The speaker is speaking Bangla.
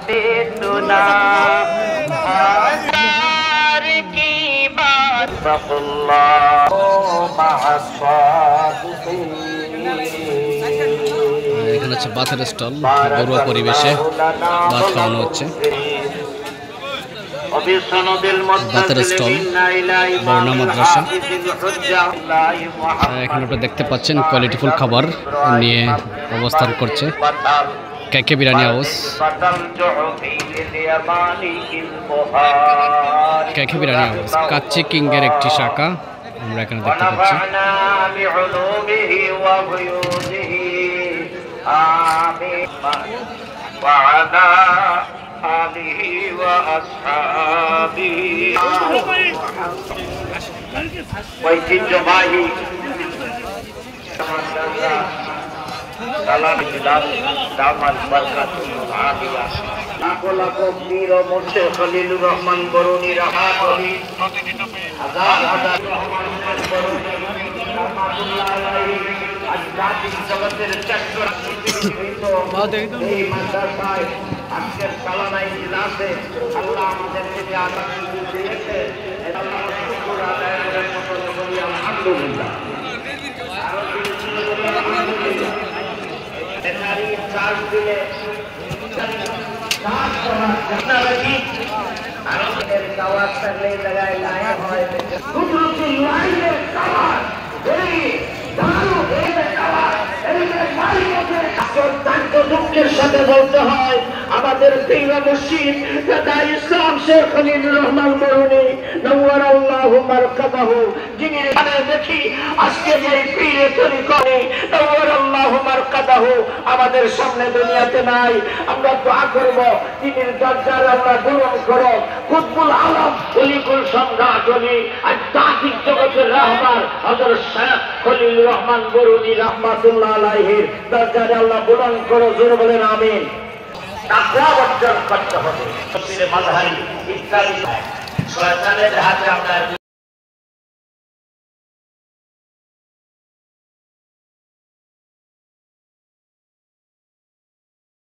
बेतुना हजार की बात এখানে হচ্ছে বাতের স্টল, ঘরোয়া পরিবেশে ভাত খাওয়ানো হচ্ছে। বাতের স্টল, বর্ণা মাদ্রাসা। এখানে আপনারা দেখতে পাচ্ছেন কোয়ালিটিফুল খাবার নিয়ে অবস্থান করছে কেকে বিরিয়ানি হাউস। কেকে বিরিয়ানি হাউস কাচ্চি কিংয়ের একটি শাখা আমরা এখানে দেখতে পাচ্ছি। ঐতিহ্যবাহী লাখো লাখো পীর ও মুর্শিদ খলিলুর রহমান বরুণী রাহাত আলী, হাজার হাজার আধ্যাত্মিক জগতের এই মাদ্রাসায় আজকের সালানা ইজলাসে আল্লাহ আমাদেরকে যে আজাদ দিয়েছে আল্লাহ শুকর আদায় করি আলহামদুলিল্লাহ। চার্জ দিলে দাওয়াত থাকলে জায়গায় লাইন হয় দুঃখের সাথে বলতে হয় আমাদের প্রিয় মুর্শিদ ইসলাম শেখ খলিলুর রহমান বরুণী নওয়ারাল্লাহু মারকাদাহু, যিনি এখানে দেখি আজকে যে পীরে তরিকতে নওয়ারাল্লাহু মারকাদাহু আমাদের সামনে দুনিয়াতে নাই। আমরা দোয়া করব তিনি দরজার আল্লাহ পূরণ করো। কুতুবুল আলম ওলিকুল সম্রাট ওলি আধ্যাত্মিক জগতের রাহবার হযরত শেখ খলিলুর রহমান বরুণী রাহমাতুল্লাহ আলাইহির দরজার আল্লাহ পূরণ করো। জোরে বলেন আমিন। তাকওয়া অর্জন করতে হবে। তফসিরে মাযহারি ইত্যাদি শয়তানের হাতে আমরা